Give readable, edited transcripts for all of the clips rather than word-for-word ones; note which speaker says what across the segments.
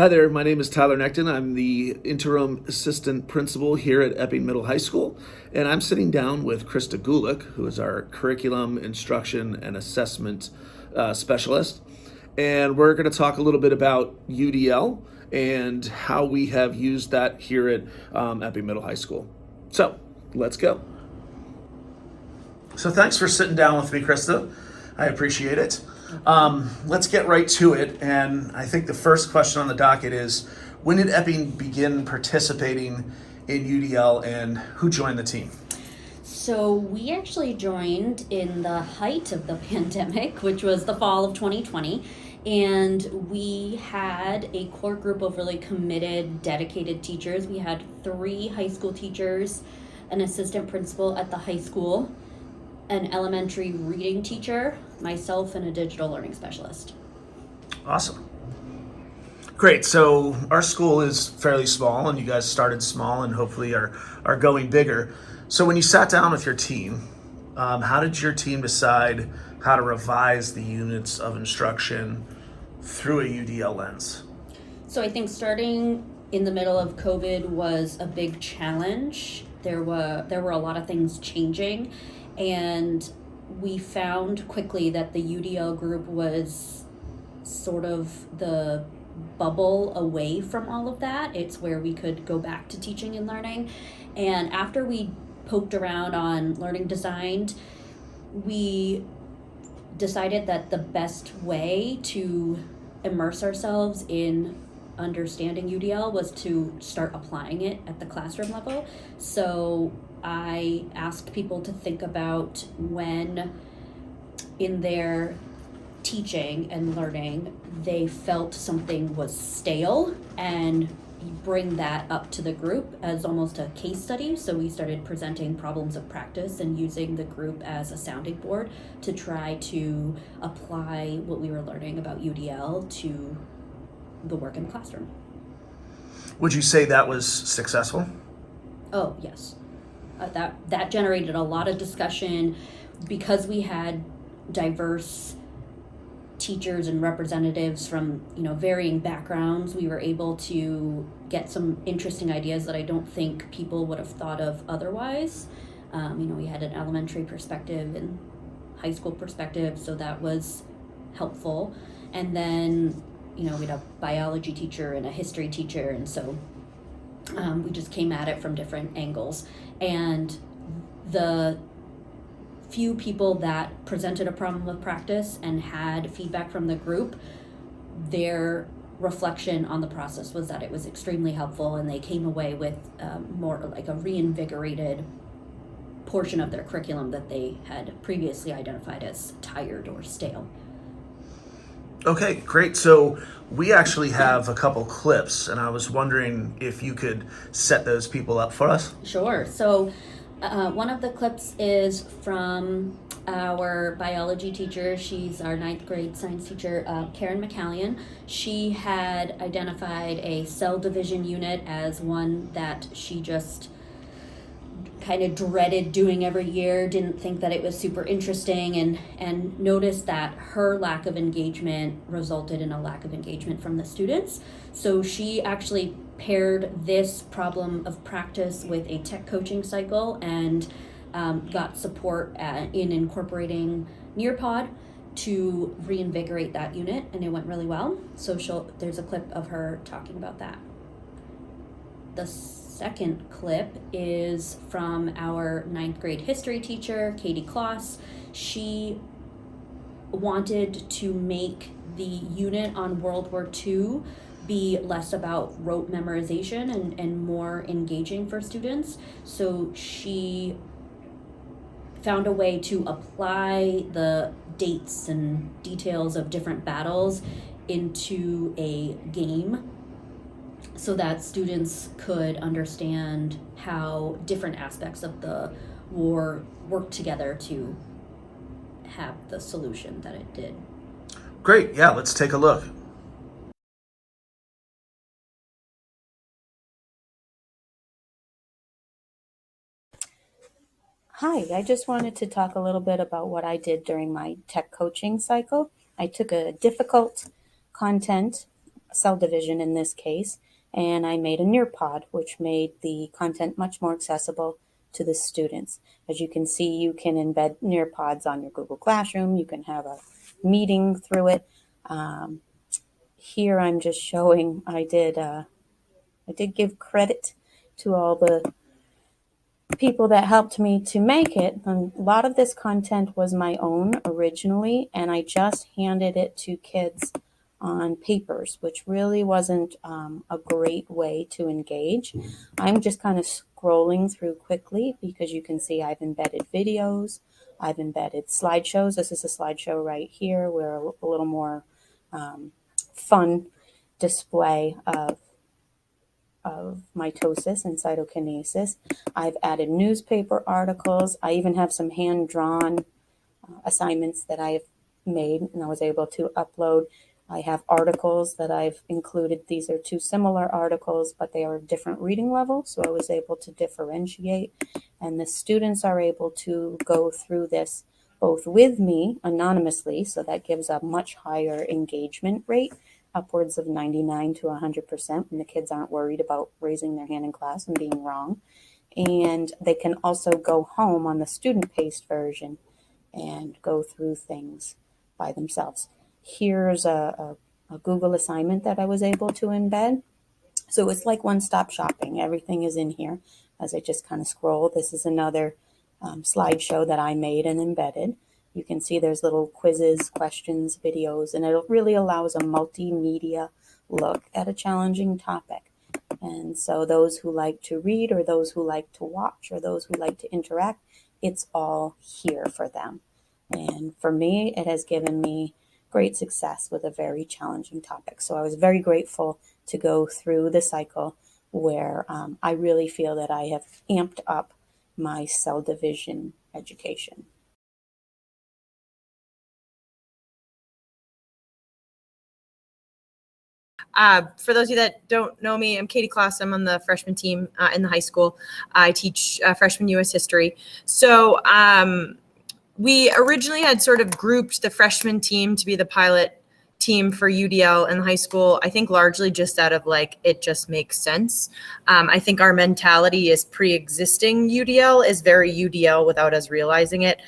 Speaker 1: Hi there, my name is Tyler Necton. I'm the interim assistant principal here at Epping Middle High School, and I'm sitting down with Krista Gulick, who is our curriculum, instruction, and assessment specialist. And we're going to talk a little bit about UDL and how we have used that here at Epping Middle High School. So, let's go. So thanks for sitting down with me, Krista. I appreciate it. Let's get right to it. And I think the first question on the docket is, when did Epping begin participating in UDL and who joined the team?
Speaker 2: So we actually joined in the height of the pandemic, which was the fall of 2020. And we had a core group of really committed, dedicated teachers. We had 3 high school teachers, an assistant principal at the high school, an elementary reading teacher, myself, and a digital learning specialist.
Speaker 1: Awesome. Great. So our school is fairly small, and you guys started small and hopefully are going bigger. So when you sat down with your team, how did your team decide how to revise the units of instruction through a UDL lens?
Speaker 2: So I think starting in the middle of COVID was a big challenge. There were a lot of things changing, and we found quickly that the UDL group was sort of the bubble away from all of that. It's where we could go back to teaching and learning. And after we poked around on learning design, we decided that the best way to immerse ourselves in understanding UDL was to start applying it at the classroom level. So I asked people to think about when in their teaching and learning they felt something was stale, and bring that up to the group as almost a case study. So we started presenting problems of practice and using the group as a sounding board to try to apply what we were learning about UDL to the work in the classroom.
Speaker 1: Would you say that was successful?
Speaker 2: Oh, yes. That generated a lot of discussion because we had diverse teachers and representatives from varying backgrounds. We were able to get some interesting ideas that I don't think people would have thought of otherwise. We had an elementary perspective and high school perspective, so that was helpful. And then we had a biology teacher and a history teacher, and so we just came at it from different angles. And the few people that presented a problem with practice and had feedback from the group, their reflection on the process was that it was extremely helpful, and they came away with more like a reinvigorated portion of their curriculum that they had previously identified as tired or stale.
Speaker 1: Okay, great. So we actually have a couple clips, and I was wondering if you could set those people up for us.
Speaker 2: Sure. So one of the clips is from our biology teacher. She's our 9th grade science teacher, Karen McCallion. She had identified a cell division unit as one that she just kind of dreaded doing every year, didn't think that it was super interesting, and noticed that her lack of engagement resulted in a lack of engagement from the students. So she actually paired this problem of practice with a tech coaching cycle and got support in incorporating Nearpod to reinvigorate that unit, and it went really well. So there's a clip of her talking about that. The second clip is from our 9th grade history teacher, Katie Kloss. She wanted to make the unit on World War II be less about rote memorization and more engaging for students. So she found a way to apply the dates and details of different battles into a game so that students could understand how different aspects of the war worked together to have the solution that it did.
Speaker 1: Great. Yeah, let's take a look.
Speaker 3: Hi, I just wanted to talk a little bit about what I did during my tech coaching cycle. I took a difficult content cell division in this case, and I made a Nearpod, which made the content much more accessible to the students. As you can see, you can embed Nearpods on your Google Classroom. You can have a meeting through it. Here I'm just showing I did give credit to all the people that helped me to make it. And a lot of this content was my own originally, and I just handed it to kids on papers, which really wasn't a great way to engage. I'm just kind of scrolling through quickly because you can see I've embedded videos, I've embedded slideshows. This is a slideshow right here where a little more fun display of mitosis and cytokinesis. I've added newspaper articles. I even have some hand-drawn assignments that I've made and I was able to upload. I have articles that I've included. These are two similar articles, but they are different reading levels, so I was able to differentiate. And the students are able to go through this both with me anonymously, so that gives a much higher engagement rate, upwards of 99 to 100%, when the kids aren't worried about raising their hand in class and being wrong. And they can also go home on the student-paced version and go through things by themselves. Here's a Google assignment that I was able to embed. So it's like one-stop shopping. Everything is in here as I just kind of scroll. This is another slideshow that I made and embedded. You can see there's little quizzes, questions, videos, and it really allows a multimedia look at a challenging topic. And so those who like to read or those who like to watch or those who like to interact, it's all here for them. And for me, it has given me great success with a very challenging topic. So I was very grateful to go through the cycle where I really feel that I have amped up my cell division education.
Speaker 4: For those of you that don't know me, I'm Katie Kloss. I'm on the freshman team in the high school. I teach freshman US history. So we originally had sort of grouped the freshman team to be the pilot team for UDL in high school, I think largely just out of like, it just makes sense. I think our mentality is pre-existing UDL is very UDL without us realizing it.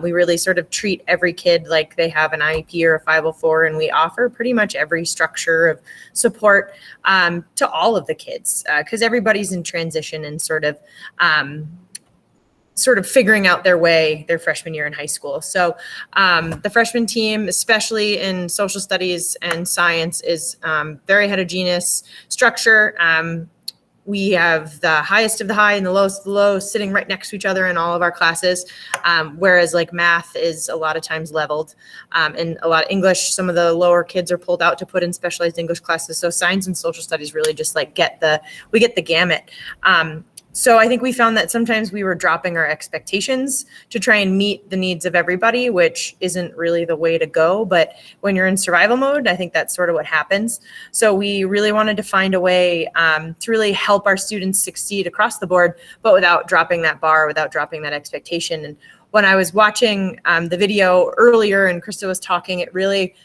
Speaker 4: We really sort of treat every kid like they have an IEP or a 504, and we offer pretty much every structure of support to all of the kids because everybody's in transition and sort of figuring out their way their freshman year in high school. So the freshman team, especially in social studies and science, is very heterogeneous structure. We have the highest of the high and the lowest of the low sitting right next to each other in all of our classes, whereas like math is a lot of times leveled, and a lot of English, some of the lower kids are pulled out to put in specialized English classes. So science and social studies really just like we get the gamut. So I think we found that sometimes we were dropping our expectations to try and meet the needs of everybody, which isn't really the way to go. But when you're in survival mode, I think that's sort of what happens. So we really wanted to find a way to really help our students succeed across the board, but without dropping that bar, without dropping that expectation. And when I was watching the video earlier and Krista was talking, it really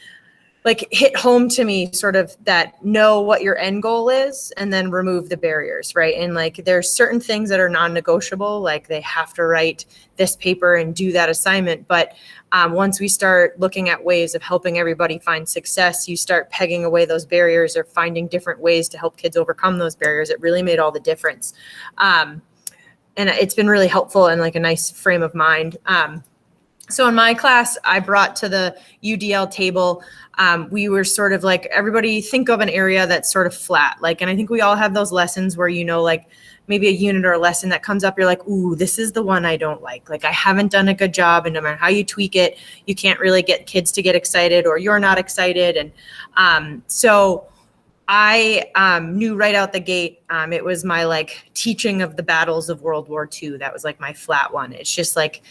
Speaker 4: like hit home to me sort of that know what your end goal is and then remove the barriers, right? And like there's certain things that are non-negotiable, like they have to write this paper and do that assignment. But once we start looking at ways of helping everybody find success, you start pegging away those barriers or finding different ways to help kids overcome those barriers. It really made all the difference. And it's been really helpful and like a nice frame of mind. So in my class, I brought to the UDL table, we were sort of like, everybody think of an area that's sort of flat. Like, and I think we all have those lessons where, you know, like maybe a unit or a lesson that comes up, you're like, ooh, this is the one I don't like. Like I haven't done a good job, and no matter how you tweak it, you can't really get kids to get excited or you're not excited. And so I knew right out the gate, It was my like teaching of the battles of World War II. That was like my flat one. It's just like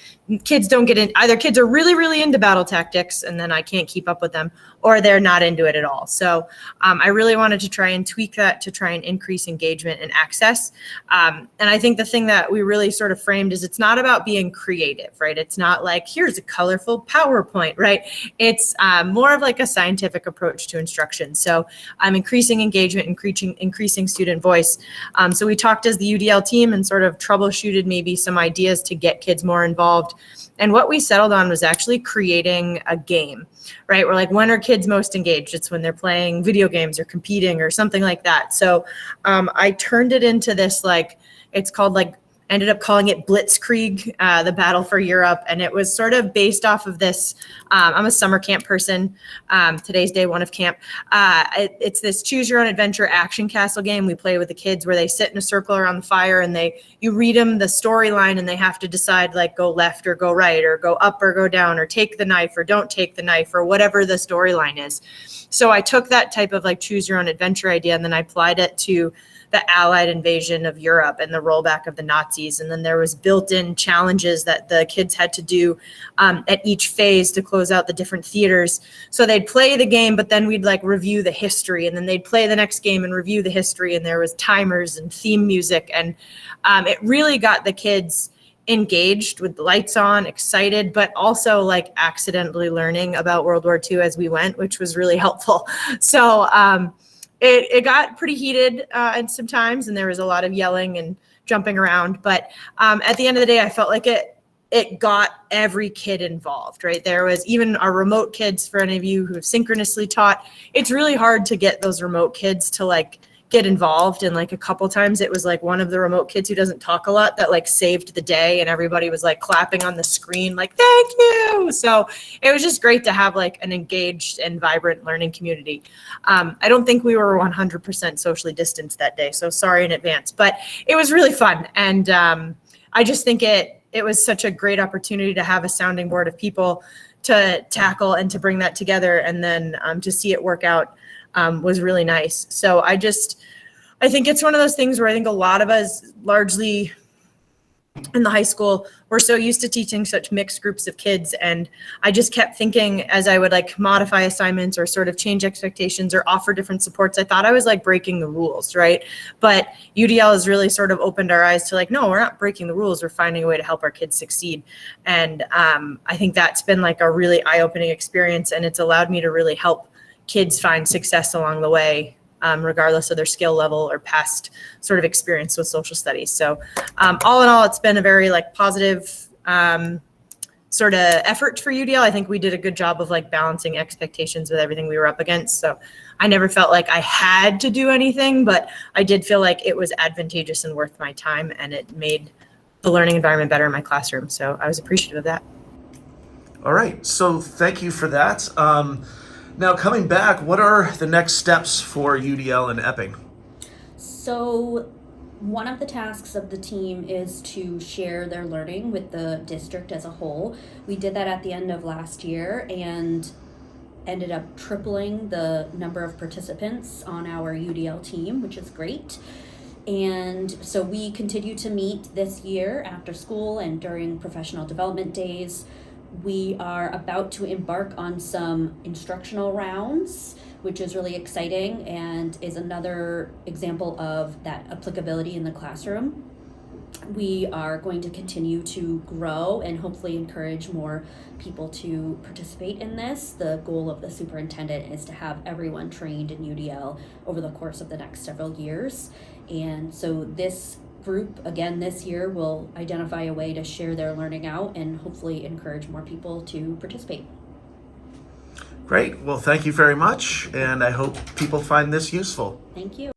Speaker 4: kids don't get in, either kids are really, really into battle tactics and then I can't keep up with them, or they're not into it at all. So I really wanted to try and tweak that to try and increase engagement and access. And I think the thing that we really sort of framed is it's not about being creative, right? It's not like, here's a colorful PowerPoint, right? It's more of like a scientific approach to instruction. So increasing engagement, increasing student voice. So we talked as the UDL team and sort of troubleshooted maybe some ideas to get kids more involved. And what we settled on was actually creating a game, right? We're like, when are kids most engaged? It's when they're playing video games or competing or something like that. So I turned it into this, like, it's called like, ended up calling it Blitzkrieg, the Battle for Europe. And it was sort of based off of this. I'm a summer camp person. Today's day one of camp. It's this choose your own adventure action castle game we play with the kids where they sit in a circle around the fire and you read them the storyline and they have to decide like go left or go right or go up or go down or take the knife or don't take the knife or whatever the storyline is. So I took that type of like choose your own adventure idea and then I applied it to the Allied invasion of Europe and the rollback of the Nazis. And then there was built-in challenges that the kids had to do at each phase to close out the different theaters. So they'd play the game, but then we'd like review the history and then they'd play the next game and review the history. And there was timers and theme music. And it really got the kids engaged with the lights on, excited, but also like accidentally learning about World War II as we went, which was really helpful. So, it got pretty heated at some times and there was a lot of yelling and jumping around. But at the end of the day, I felt like it got every kid involved, right? There was even our remote kids, for any of you who have synchronously taught, it's really hard to get those remote kids to like get involved. And like a couple times it was like one of the remote kids who doesn't talk a lot that like saved the day and everybody was like clapping on the screen like, thank you. So it was just great to have like an engaged and vibrant learning community. I don't think we were 100% socially distanced that day, so sorry in advance, but it was really fun. And I just think it was such a great opportunity to have a sounding board of people to tackle and to bring that together and then to see it work out was really nice. So I think it's one of those things where I think a lot of us largely in the high school, we're so used to teaching such mixed groups of kids. And I just kept thinking as I would like modify assignments or sort of change expectations or offer different supports, I thought I was like breaking the rules, right? But UDL has really sort of opened our eyes to like, no, we're not breaking the rules. We're finding a way to help our kids succeed. And I think that's been like a really eye-opening experience. And it's allowed me to really help kids find success along the way, regardless of their skill level or past sort of experience with social studies. So all in all, it's been a very like positive sort of effort for UDL. I think we did a good job of like balancing expectations with everything we were up against. So I never felt like I had to do anything, but I did feel like it was advantageous and worth my time and it made the learning environment better in my classroom. So I was appreciative of that.
Speaker 1: All right, so thank you for that. Now, coming back, what are the next steps for UDL and Epping?
Speaker 2: So one of the tasks of the team is to share their learning with the district as a whole. We did that at the end of last year and ended up tripling the number of participants on our UDL team, which is great. And so we continue to meet this year after school and during professional development days. We are about to embark on some instructional rounds, which is really exciting and is another example of that applicability in the classroom. We are going to continue to grow and hopefully encourage more people to participate in this. The goal of the superintendent is to have everyone trained in UDL over the course of the next several years. And so this group again this year will identify a way to share their learning out and hopefully encourage more people to participate.
Speaker 1: Great. Well, thank you very much. And I hope people find this useful.
Speaker 2: Thank you.